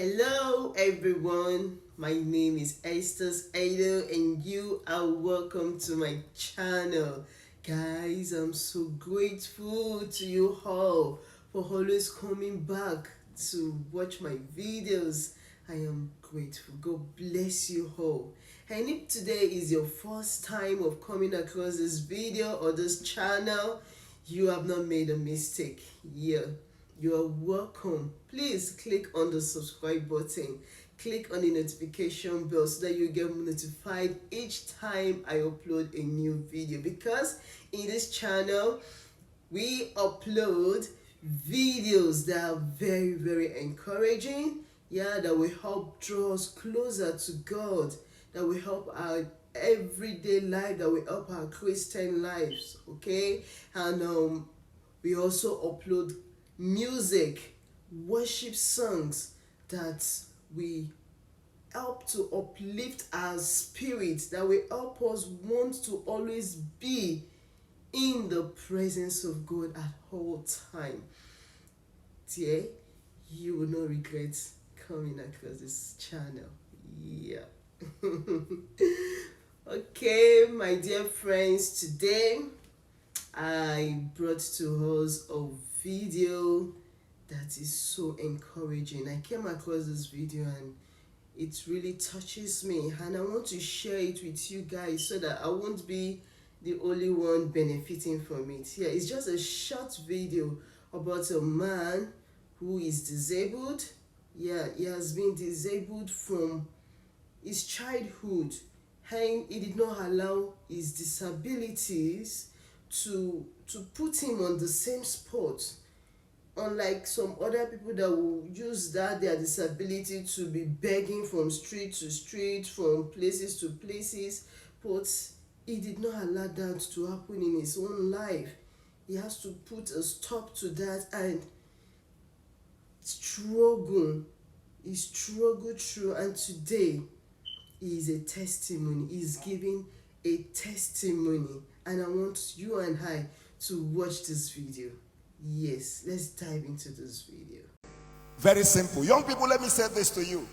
Hello everyone, my name is Esther's Idol and you are welcome to my channel. Guys, I'm so grateful to you all for always coming back to watch my videos. I am grateful. God bless you all. And if today is your first time of coming across this video or this channel, you have not made a mistake. Yeah, you are welcome. Please click on the subscribe button, click on the notification bell so that you get notified each time I upload a new video, because in this channel we upload videos that are very encouraging, that will help draw us closer to God, that will help our everyday life, that will help our Christian lives. Okay, and we also upload music, worship songs that we help to uplift our spirits, that will help us want to always be in the presence of God at all time. Dear, you will not regret coming across this channel. Yeah. Okay, my dear friends, today I brought to us a video that is so encouraging. I came across this video and it really touches me, and I want to share it with you guys so that I won't be the only one benefiting from it. Yeah, it's just a short video about a man who is disabled. Yeah, he has been disabled from his childhood, and he did not allow his disabilities to put him on the same spot. Unlike some other people that will use their disability to be begging from street to street, from places to places, but he did not allow that to happen in his own life. He has to put a stop to that and struggle. He struggled through, and today he is a testimony. He is giving a testimony, and I want you and I to watch this video. Yes, let's dive into this video. Very simple. Young people, let me say this to you.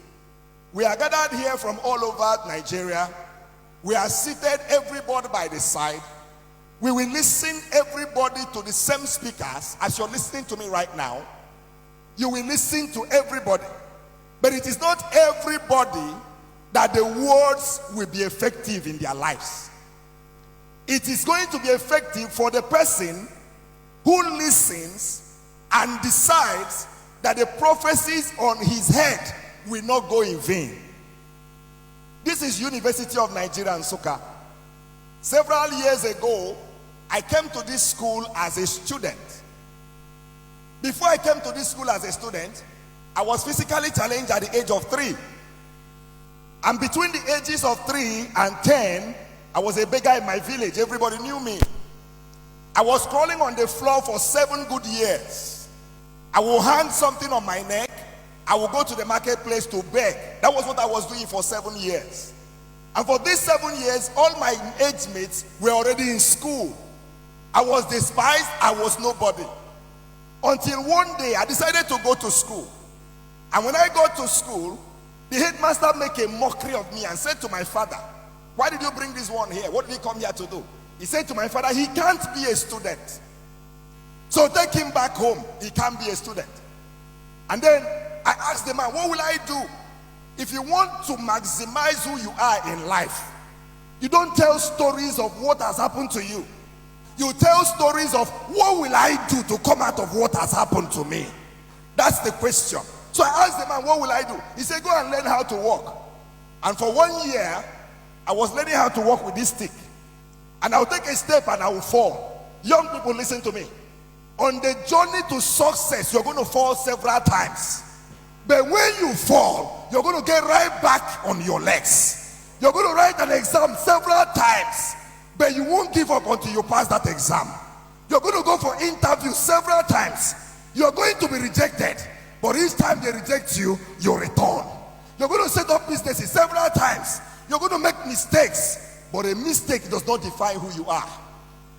We are gathered here from all over Nigeria. We are seated, everybody by the side. We will listen, everybody, to the same speakers as you're listening to me right now. You will listen to everybody. But it is not everybody that the words will be effective in their lives. It is going to be effective for the person who listens and decides that the prophecies on his head will not go in vain. This is University of Nigeria and Nsukka. Several years ago, I came to this school as a student. Before I came to this school as a student, I was physically challenged at the age of 3. And between the ages of 3 and 10, I was a beggar in my village. Everybody knew me. I was crawling on the floor for 7 good years. I will hang something on my neck. I will go to the marketplace to beg. That was what I was doing for 7 years. And for these 7 years, all my age mates were already in school. I was despised. I was nobody. Until one day, I decided to go to school. And when I got to school, the headmaster made a mockery of me and said to my father, "Why did you bring this one here? What did he come here to do?" He said to my father, "He can't be a student. So take him back home. He can't be a student." And then I asked the man, "What will I do?" If you want to maximize who you are in life, you don't tell stories of what has happened to you. You tell stories of what will I do to come out of what has happened to me. That's the question. So I asked the man, "What will I do?" He said, "Go and learn how to walk." And for 1 year, I was learning how to walk with this stick. And I'll take a step and I will fall. Young people, listen to me. On the journey to success, you're going to fall several times. But when you fall, you're going to get right back on your legs. You're going to write an exam several times, but you won't give up until you pass that exam. You're going to go for interviews several times. You're going to be rejected, but each time they reject you, you return. You're going to set up businesses several times. You're going to make mistakes, but a mistake does not define who you are.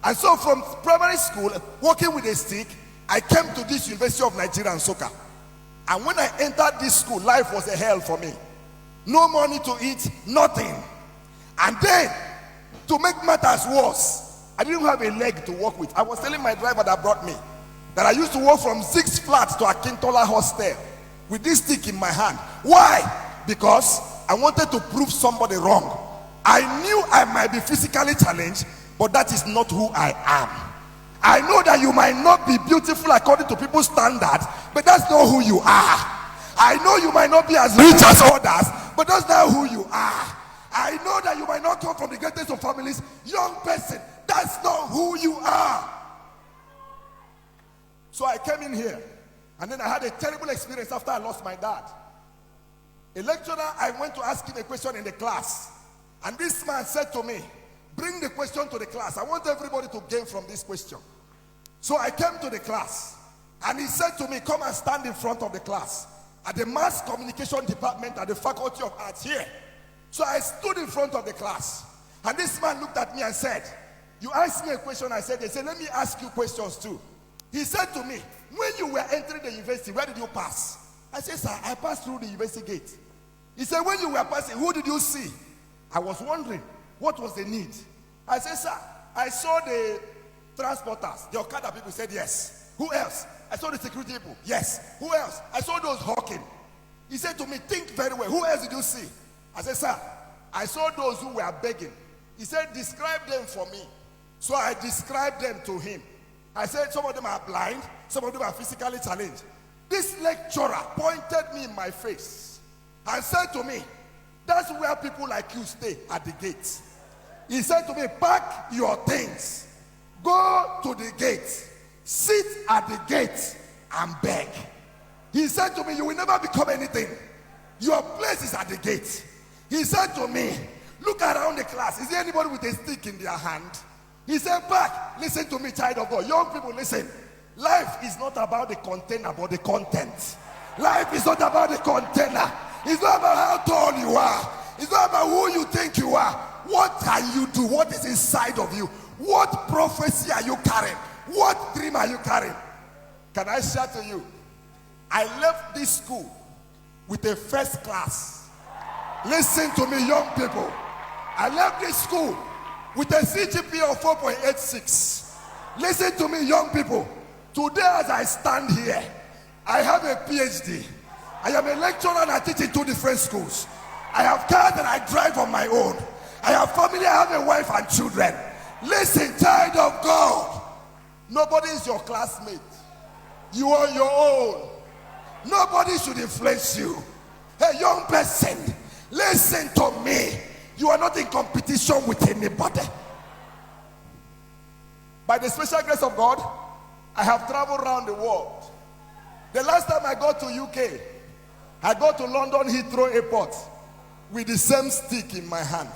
And so from primary school, working with a stick, I came to this University of Nigeria and Nsukka. And when I entered this school, life was a hell for me. No money to eat, nothing. And then, to make matters worse, I didn't have a leg to walk with. I was telling my driver that brought me that I used to walk from 6 flats to Akintola hostel with this stick in my hand. Why? Because I wanted to prove somebody wrong. I knew I might be physically challenged, but that is not who I am. I know that you might not be beautiful according to people's standards, but that's not who you are. I know you might not be as rich as others, but that's not who you are. I know that you might not come from the greatest of families. Young person, that's not who you are. So I came in here, and then I had a terrible experience after I lost my dad. A lecturer, I went to ask him a question in the class, and this man said to me, bring the question to the class. I want everybody to gain from this question. So I came to the class, and he said to me, come and stand in front of the class at the mass communication department at the Faculty of Arts here. So I stood in front of the class, and this man looked at me and said, you asked me a question. I said, let me ask you questions too. He said to me, when you were entering the university, where did you pass? I said, sir, I passed through the university gate. He said, when you were passing, who did you see? I was wondering, what was the need? I said, sir, I saw the transporters, the Okada people. Said yes. Who else? I saw the security people. Yes. Who else? I saw those hawking. He said to me, think very well. Who else did you see? I said, sir, I saw those who were begging. He said, describe them for me. So I described them to him. I said, some of them are blind, some of them are physically challenged. This lecturer pointed me in my face and said to me, that's where people like you stay, at the gate. He said to me, pack your things, go to the gate, sit at the gate and beg. He said to me, you will never become anything. Your place is at the gate. He said to me, look around the class. Is there anybody with a stick in their hand? He said, back, listen to me, child of God. Young people, listen. Life is not about the container, but the content. Life is not about the container. It's not about how tall you are. It's not about who you think you are. What can you do? What is inside of you? What prophecy are you carrying? What dream are you carrying? Can I share to you? I left this school with a first class. Listen to me, young people. I left this school with a CGPA of 4.86. Listen to me, young people. Today as I stand here, I have a PhD. I am a lecturer and I teach in 2 different schools. I have cars that I drive on my own. I have family, I have a wife and children. Listen, child of God. Nobody is your classmate. You are your own. Nobody should influence you. Hey, young person, listen to me. You are not in competition with anybody. By the special grace of God, I have traveled around the world. The last time I got to UK, I got to London Heathrow Airport with the same stick in my hand.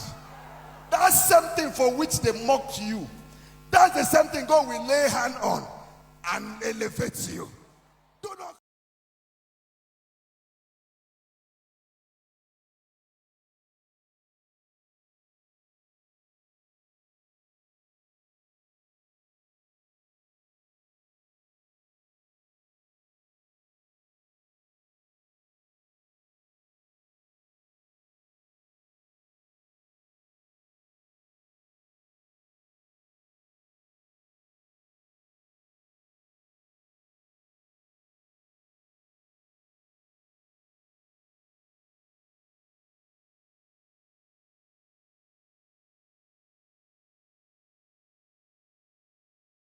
That's something for which they mocked you. That's the same thing God will lay hand on and elevate you. Do not